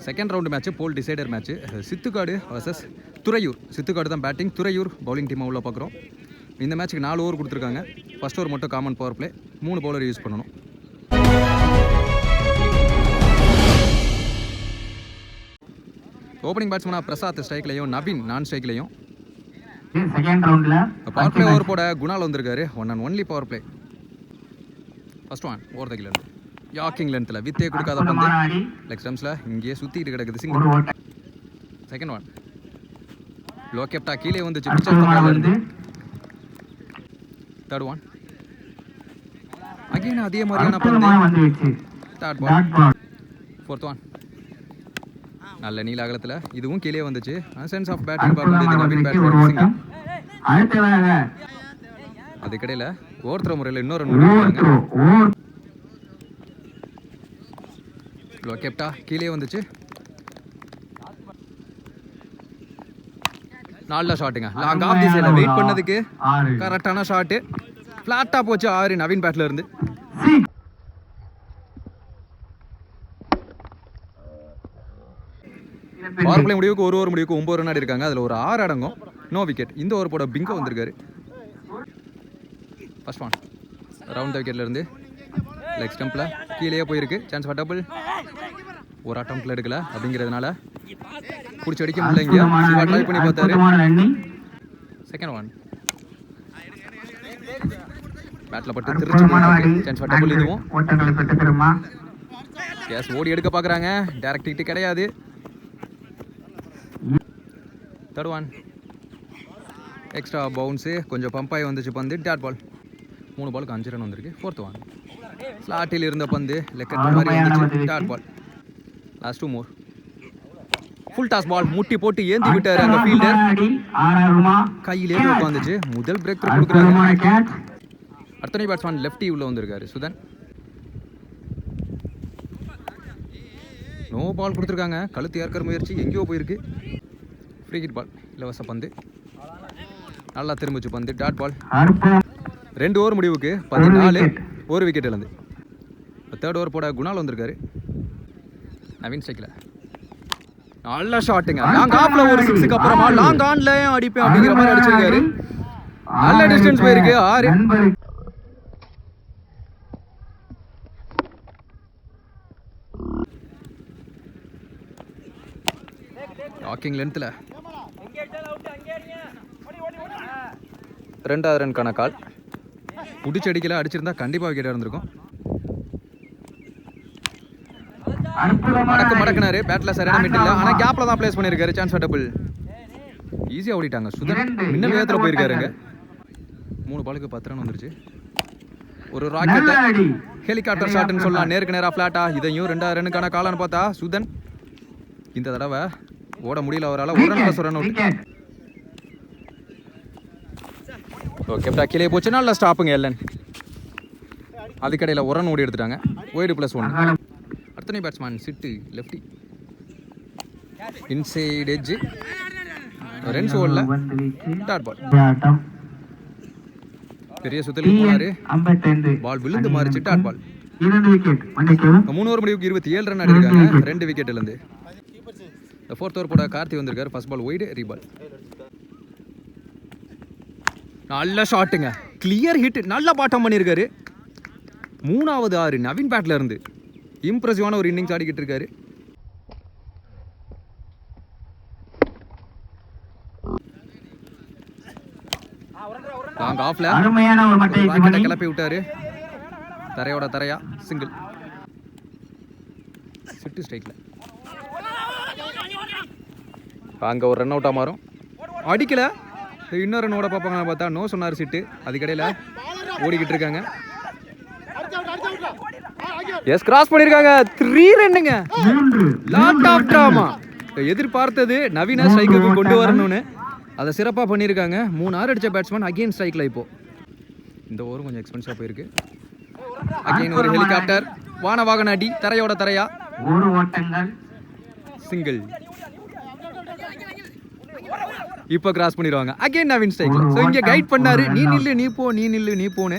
Second round match போல் decider match. Chithukadu versus Thuraiyur. Chithukadu தான் batting, Thuraiyur bowling டீமாக உள்ள பார்க்குறோம். இந்த மேட்ச்சுக்கு 4 ஓவர் கொடுத்துருக்காங்க. ஃபர்ஸ்ட் ஓவர் மட்டும் common power play, 3 bowler use பண்ணணும். ஓப்பனிங் பேட்ஸ்மேனாக பிரசாத் ஸ்ட்ரைக்லையும், நவீன் நான் ஸ்ட்ரைக்லையும். பவர் பிளே ஓவர் போட குணால் வந்திருக்காரு. 1 and only power play. First one over the கிலர், யாக்கிங் லென்த்தில் வித்தே கொடுக்காத பந்து லெக் ஸ்டம்ஸில் இங்கேயே சுற்றிட்டு கிடக்குது. சிங்கிள். செகண்ட் ஒன் லோ கேப்டா கீழே வந்துச்சு. இருந்து தேர்ட் ஒன் அகைன் அதே மாதிரியான பந்து. தேர்ட் பால். ஃபோர்த் ஒன் நல்ல நீல அகலத்தில் இதுவும் கீழே வந்துச்சு. சென்ஸ் ஆஃப் பேட்டிங் பார்க்கும்போது நவீன் பேட்ஸ்மேன் அதுக்கடையில் ஓவர்த்ரோ முறையில் இன்னொரு லோ கேப்டா கீழே வந்துச்சு. நல்ல ஷாட்டுங்க. லாங் ஆஃப் தி சைடில் வெயிட் பண்ணதுக்கு கரெக்டான ஷாட்டு. ஃப்ளாட்டாக போச்சு 6 நவீன் பேட்டில் இருந்து. பவர் பிளே முடிவுக்கு 1 ஓவர் முடிவுக்கு 9 ரன் ஆடி இருக்காங்க. அதில் ஒரு 6 அடங்கும். No wicket. இந்த ஓவர் போட பிங்கோ வந்திருக்காரு. ஃபர்ஸ்ட் ஒன் ரவுண்ட் த விக்கெட்ல இருந்து லெக் ஸ்டம்பில் கீழே போயிருக்கு. Chance for double. ஒரு அட்டம்ப்ட்ல எடுக்கல அப்படிங்கிறதுனால பிடிச்சி அடிக்க முடியல. இங்கே சிவா ட்ரை பண்ணி பார்த்தாரு. செகண்ட் ஒன் பேட்டில் பட்டு திருச்சி. Chance for double. இதுவும் எஸ் ஓடி எடுக்க பார்க்குறாங்க. டைரக்ட் ஹிட் கிடையாது. தேர்ட் ஒன் எக்ஸ்ட்ரா பவுன்ஸு கொஞ்சம் பம்பாய் வந்துச்சு பந்து. Dot ball. 3 பாலுக்கு 5 ரன் வந்திருக்கு. ஃபோர்த் ஒன் ஸ்லாட்டில் இருந்த பந்து லெக்கெட் மாதிரி வந்துச்சு. Dot ball. Last 2 more. Full toss ball முட்டி போட்டு ஏந்தி விட்டாரு அந்த ஃபீல்டர். கையிலே உட்காந்துச்சு. முதல் பிரேக் த்ரூ கொடுக்குறாங்க. அடுத்த பேட்ஸ்மேன் லெஃப்டி உள்ள வந்திருக்காரு சுதன். நோ பால் கொடுத்துருக்காங்க. கழுத்து ஏற்கிற முயற்சி எங்கேயோ போயிருக்கு. Free hit ball. இலவச பந்து நல்லா திரும்பிச்சு பந்து. Dot ball. 2 ஓவர் முடிவுக்கு 14 1 விக்கெட் இழந்து. தேர்ட் ஓவர் போட குணால் வந்திருக்காரு. நவீன் ஸ்ட்ரைக்கில் நல்ல ஷாட்டுங்க. லாங் ஆஃப்ல ஒரு 6க்கு அப்புறமா லாங் ஆன்ல அடிப்பேன் அப்படிங்கிற மாதிரி அடிச்சிருக்காரு. நல்ல டிஸ்டன்ஸ் போயிருக்கு. 6 வாக்கிங் லென்த்தில் 2வது ரன்கான கால். பிடிச்சி அடிக்கல. அடிச்சிருந்தா கண்டிப்பாக விக்கெட் இருந்திருக்கும். மடக்குனாரு. பேட்டில் சரியான மிட் இல்லை. ஆனால் கேப்பில் தான் பிளேஸ் பண்ணியிருக்காரு. Chance for double. ஈஸியாக ஓடிட்டாங்க. சுதன் மின்னல் வேகத்தில் போயிருக்காருங்க. 3 பாலுக்கு 10 ரன் வந்துருச்சு. ஒரு ராக்கெட் ஹெலிகாப்டர் ஷாட்னு சொல்லலாம். நேருக்கு நேராக ஃப்ளாட்டா. இதையும் 2வது ரன்னுக்கான காலான்னு பார்த்தா சுதன் இந்த தடவை ஓட முடியல. அவரால் 1 ரன் +1 ரன் அவுட். ஓகே கீழே போச்சு. நல்லா ஸ்டாப்புங்க எல்லன். அதுக்கடையில் 1 ரன் ஓடி எடுத்துட்டாங்க. ஒய்டு +1. அடுத்த பேட்ஸ்மேன் சிட்டு லெஃப்டி இன்சைட் எட்ஜ். ரன்ஸ் ஓடல. Dot ball. பெரிய சுத்தலுக்கு போனாரு. பால் விழுந்து மாறிச்சு. Dot ball. 3 ஓவர் முடிவுக்கு 27 ரன் ஆடி இருக்காங்க. 2 விக்கெட் இருந்து. ஃபோர்த் ஓவர் போட கார்த்தி வந்திருக்காரு. First ball wide ரீபால். நல்ல ஷாட்டுங்க. Clear hit. நல்ல பாட்டம் பண்ணியிருக்காரு. 3வது 6 நவீன் பேட்ல இருந்து இம்ப்ரெசிவான ஒரு இன்னிங்ஸ் ஆடிக்கிட்டு இருக்காரு. லாங் ஆஃப்ல கிளப்பி விட்டாரு. தரையோட தரையா சிங்கிள். சிட்டு ஸ்ட்ரைக்ல அங்கே ஒரு ரன் அவுட்டாக மாறும். அடிக்கல. இன்னொரு ரன் ஓட பார்ப்பாங்க பார்த்தா நோ சொன்னார் சிட்டு. அதுக்கடையில் ஓடிக்கிட்டு இருக்காங்க. எஸ் கிராஸ் பண்ணியிருக்காங்க. 3 ரன்னுங்க. Lot of drama. எதிர்பார்த்தது நவீன ஸ்ட்ரைக்குக்கு கொண்டு வரணும்னு அதை சிறப்பாக பண்ணியிருக்காங்க. 3 6 அடித்த பேட்ஸ்மேன் அகெயின் ஸ்ட்ரைக்கில். இப்போ இந்த ஓவரும் கொஞ்சம் எக்ஸ்பென்சிவாக போயிருக்கு. அகெயின் ஒரு ஹெலிகாப்டர் வான வாகன அடி. தரையோட தரையா சிங்கிள். இப்போ கிராஸ் பண்ணிடுவாங்க. அகைன் நவீன் ஸ்ட்ரைக்ல. ஸோ இங்கே கைட் பண்ணாரு. நீ நில்லு நீ போ, நீ நில்லு நீ போன்னு.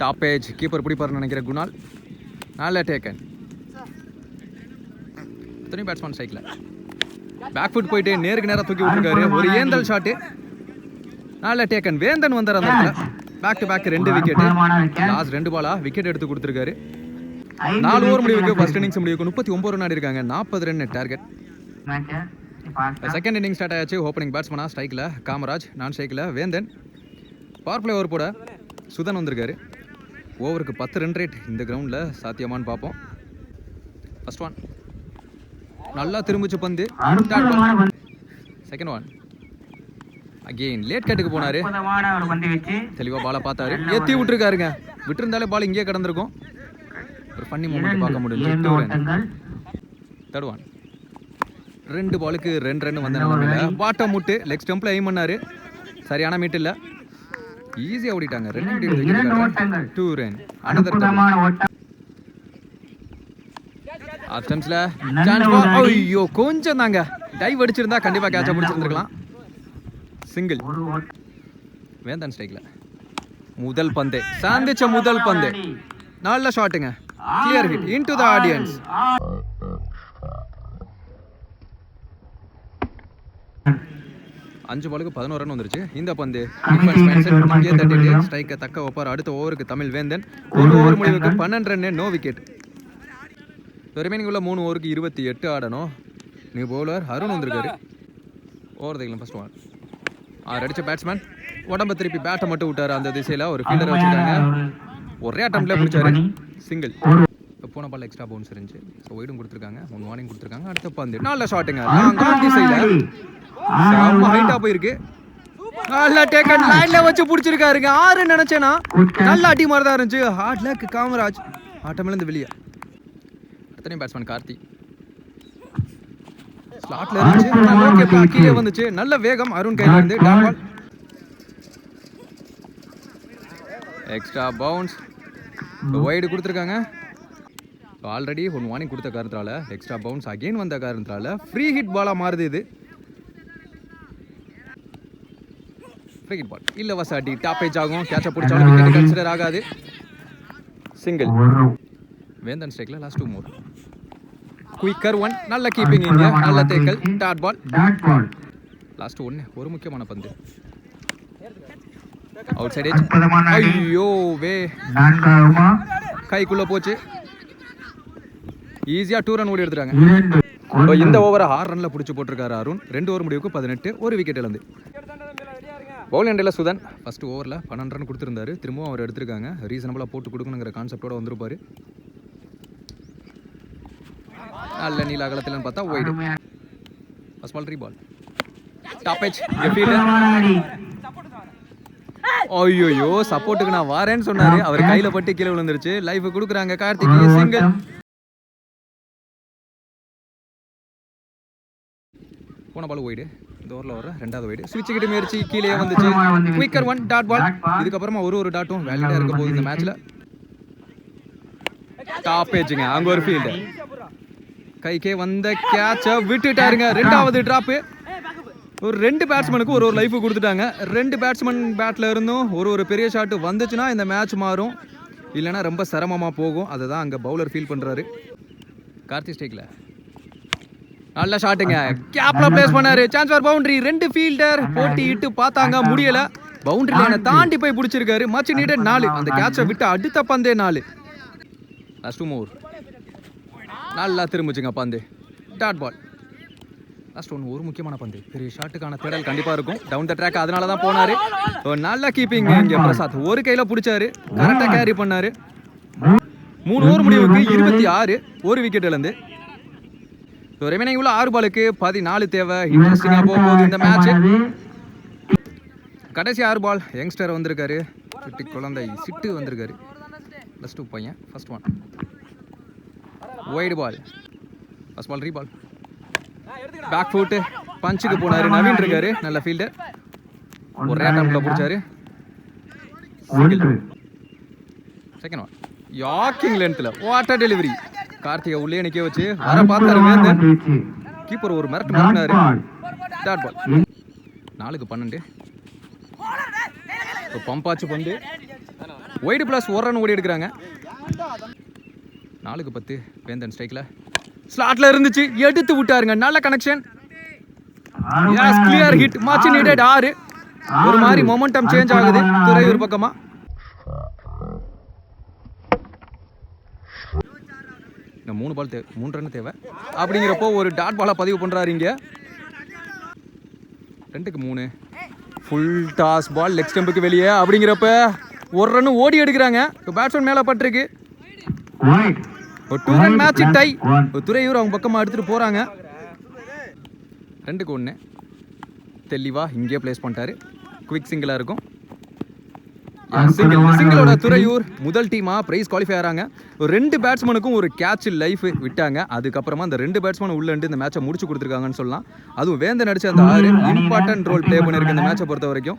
டாப் ஏஜ் கீப்பர் பிடிப்பாருன்னு நினைக்கிற குணால். நல்ல டேக்கன். அடுத்தனையும் பேட்ஸ்மேன் ஸ்ட்ரைக்கில் பேக் ஃபுட் போயிட்டு நேருக்கு நேராக தூக்கி விட்டுருக்காரு. ஒரு ஏந்தல் ஷாட்டு நல்ல டேக்கன். வேந்தன் வந்தார் அந்த இடத்துல. Back to back 2 wicket. Last 2 பாலா விக்கெட் எடுத்து கொடுத்துருக்காரு. 4 ஓவர் முடிவுக்கு ஃபர்ஸ்ட் இன்னிங்ஸ் முடிவுக்கு 39 ரன் ஆடி இருக்காங்க. 40 run target. Second inning start ஆயாச்சு. ஓப்பனிங் பேட்ஸ்மனா ஸ்ட்ரைக்கில் காமராஜ், நான் ஸ்ட்ரைக்கில் வேந்தன். பவர் பிளே ஓவர் போட சுதன் வந்திருக்காரு. ஓவருக்கு 10 ரன் ரேட் இந்த கிரவுண்டில் சாத்தியமானு பார்ப்போம். ஃபர்ஸ்ட் ஒன் நல்லா திரும்பிச்சு பந்து. செகண்ட் ஒன் அகெயின் லேட் கட்டுக்கு போனாரு. தெளிவா பாலை பார்த்தாரு, ஏற்றி விட்டுருக்காருங்க. விட்டுருந்தாலே பால் இங்கேயே கிடந்திருக்கும். ஒரு ஃபன்னி மூமெண்ட் பார்க்க முடியும். தேர்ட் ஒன் 2 பாலுக்கு 2 ரன் வந்த நிலைமையில பாட்டம் முட்டு லெக் ஸ்டம்பில் எய்ம் பண்ணாரு. சரியான மீட் இல்லை, ஈஸியாக ஓடிட்டாங்க. 2 ரன். ஐயோ கொஞ்சம் தாங்க டைவ் அடிச்சிருந்தா கண்டிப்பா கேட்ச பிடிச்சிருந்துருக்கலாம். சிங்கிள். வேந்தன் ஸ்ட்ரைக்கில் முதல் பந்து சாந்திச்ச முதல் பந்து நல்ல ஷாட்டுங்க. Clear hit into the audience. அஞ்சு பாலுக்கு 11 ரன் வந்துருச்சு. இந்த பந்து ஸ்ட்ரைக்கை தக்க வைப்பார். அடுத்த ஓவருக்கு தமிழ் வேந்தன். ஒரு ஓவர் முடிவுக்கு 12 ரன், நோ விக்கெட். ரிமைனிங் உள்ள 3 ஓவருக்கு 28 ஆடணும். நியூ பவுலர் அருண் வந்திருக்காரு. ஓவர் தைக்கலாம். ஃபர்ஸ்ட் ஒன் அடிச்ச பேட்ஸ்மேன் உடம்ப திருப்பி பேட்டை மட்டும் விட்டாரு. அந்த திசையில் ஒரு ஃபீல்டரை வச்சுருக்காங்க. ஒரே அட்டம்ப்ட்ல பிடிச்சாரு. சிங்கிள். போன பால் எக்ஸ்ட்ரா பவுன்ஸ் இருந்துச்சு. ஸோ ஒய்டும் கொடுத்துருக்காங்க, 1 வார்னிங் கொடுத்துருக்காங்க. அடுத்த பந்து நல்ல ஷாட்டுங்க. ஹைட்டா போயிருக்கு. நல்லா டேக்கன் லைன்ல வச்சு பிடிச்சிருக்காருங்க. 6 நினைச்சேனா நல்ல அடி மாதிரி தான் இருந்துச்சு. Hard luck Kamaraj. ஆட்டமில் இருந்து வெளியே. அடுத்த பேட்ஸ்மேன் கார்த்தி ஸ்லாட்ல இருந்துச்சு. கீழே வந்துச்சு. நல்ல வேகம் அருண் கையில இருந்து. Dot ball. Extra bounce. Wide கொடுத்துருக்காங்க. ஆல்ரெடி 1 வார்னிங் கொடுத்த காரணத்தால எக்ஸ்ட்ரா பவுன்ஸ் அகைன் வந்த காரணத்தால ஃப்ரீ ஹிட் பாலா மாறுது. இது ஃப்ரீ ஹிட் பால் இல்ல வசாடி டாப்பேஜ் ஆகும். கேட்ச பிடிச்சாலும் விக்கெட் கன்சிடர் ஆகாது. சிங்கிள். வேந்தன் ஸ்ட்ரைக்ல லாஸ்ட் 2 மோர். Quicker one. நல்ல கீப்பிங் இங்க. நல்ல டேக்கல். Dot ball. லாஸ்ட் 1 ஒரு முக்கியமான பந்து. Outside edge. ஐயோ வே கைக்குள்ள போச்சு. ஈஸியா 2 ரன் ஓடி எடுத்துட்டாங்க. இந்த ஓவரை 6 ரன்ல பிடிச்சி போட்டிருக்காரு அருண். 2 ஓவர் முடிவுக்கு 18, ஒரு விக்கெட் இழந்து. பவுல் எண்டில் சுதன் ஃபர்ஸ்ட் ஓவரில் 12 ரன் கொடுத்துருந்தாரு. திரும்பவும் அவர் எடுத்திருக்காங்க. ரீசனபிளாக போட்டு கொடுக்கணுங்கிற கான்செப்டோட வந்திருப்பாரு. நல்ல நீல அகலத்தில்னு பார்த்தா wide. First ball 3 ball. Top edge. ஐயோ சப்போர்ட்டுக்கு நான் வரேன்னு சொன்னாரு. அவர் கையில பட்டு கீழே விழுந்துருச்சு. லைஃப் கொடுக்குறாங்க கார்த்திக். சிங்கிள். போன பால் ஒய்டு. இந்த ஓவரில் வர 2வது ஒய்டு. ஸ்விட்ச் கிட்ட முயற்சி கீழே வந்துச்சு. Quicker one. Dot ball. இதுக்கப்புறமா ஒரு டாட்டும் வேலிடா இருக்க போகுது இந்த மேட்ச்ல. டாப் எட்ஜுங்க. அங்க ஒரு ஃபீல்டு. கைக்கே வந்த கேட்ச விட்டுட்டாருங்க. 2வது டிராப். ஒரு 2 பேட்ஸ்மேனுக்கு ஒரு லைஃப் கொடுத்துட்டாங்க. 2 பேட்ஸ்மேன் பேட்ல இருந்தும் ஒரு பெரிய ஷாட் வந்துச்சுன்னா இந்த மேட்ச் மாறும். இல்லைன்னா ரொம்ப சிரமமாக போகும். அதை தான் அங்கே பவுலர் ஃபீல் பண்ணுறாரு. கார்த்தி ஸ்ட்ரைக்கில் நல்ல ஷாட்டுங்க. கேப்ல பிளேஸ் பண்ணாரு. Chance for boundary. 2 ஃபீல்டர் போட்டி இட்டு பார்த்தாங்க, முடியல. பவுண்டரி லைனை தாண்டி போய் பிடிச்சிருக்காரு. Much needed 4. அந்த கேட்சை விட்டு அடுத்த பந்தே 4. லாஸ்ட் 2 மோர். நல்லா திரும்பிச்சுங்க பந்து. Dot ball. லாஸ்ட் 1 ஒரு முக்கியமான பந்து. பெரிய ஷாட்டுக்கான தேடல் கண்டிப்பாக இருக்கும். Down the track. அதனால தான் போனாரு. நல்ல கீப்பிங் இங்கே பிரசாத். ஒரு கையில் பிடிச்சாரு. கரெக்டாக கேரி பண்ணாரு. 3 ஓவர் முடிவுக்கு 26, ஒரு விக்கெட் இழந்து. ரிமைனிங் உள்ள 6 பாலுக்கு 14 தேவை. இன்ட்ரெஸ்டிங்காக போகுது இந்த மேட்ச். கடைசி 6 பால். யங்ஸ்டர் வந்திருக்காரு. சிட்டி குழந்தை சிட்டு வந்திருக்காரு. ப்ளஸ் 2 பையன். ஃபர்ஸ்ட் ஒன் ஒய்டு பால். ஃபர்ஸ்ட் பால் 3 பால். பேக் ஃபுட் பஞ்சுக்கு போனாரு. நவீன் இருக்காரு. நல்ல ஃபீல்டர். ஒரே அட்டம்ப்ட்ல பிடிச்சாரு. Second one யாக்கிங் லென்த்ல water delivery. Karthigai உள்ளே நிக்க வச்சு வர பார்த்தாரு வேந்தன். கீப்பர் ஒரு மிரட்டு மிரட்டினாரு. Dot ball. 4க்கு 12. பம்பாச்சு பந்து. ஒய்டு பிளஸ் 1 ரன் ஓடி எடுக்கிறாங்க. 4க்கு 10. வேந்தன் ஸ்ட்ரைக்ல ஸ்லாட்ல இருந்துச்சு, எடுத்து விட்டாருங்க. நல்ல connection. Yes, clear hit. Much needed 6. ஒரு மாதிரி மொமெண்டம் சேஞ்ச் ஆகுது துறையூர் பக்கமா. இன்னும் 3 பால் 3 ரன் தேவை. அப்படிங்கிறப்போ ஒரு டாட் பாலா பதிவு பண்றாரு இங்க. 2க்கு 3. ஃபுல் டாஸ் பால் லெக் ஸ்டம்புக்கு வெளியே. அப்படிங்கிறப்ப ஒரு ரன் ஓடி எடுக்கிறாங்க. பேட்ஸ்மேன் மேல பட்டிருக்கு. ஒரு 2 ரன் மேட்ச் டை. துறையூர் அவங்க பக்கமா எடுத்துட்டு போறாங்க. 2க்கு 1. தெளிவா இங்கே பிளேஸ் பண்ணிட்டாரு. குவிக் சிங்கிளா இருக்கும். சிங்கிளோட துறையூர் முதல் டீமா பிரைஸ் குவாலிஃபை ஆறாங்க. ஒரு 2 பேட்ஸ்மேனுக்கும் ஒரு கேட்ச் லைஃப் விட்டாங்க. அதுக்கப்புறமா அந்த 2 பேட்ஸ்மேன் உள்ள இந்த மேட்சை முடிச்சு கொடுத்துருக்காங்கன்னு சொல்லலாம். அதுவும் வேந்த நடிச்ச அந்த 6 இம்பார்ட்டன்ட் ரோல் பிளே பண்ணிருக்கு இந்த மேட்சை பொறுத்த வரைக்கும்.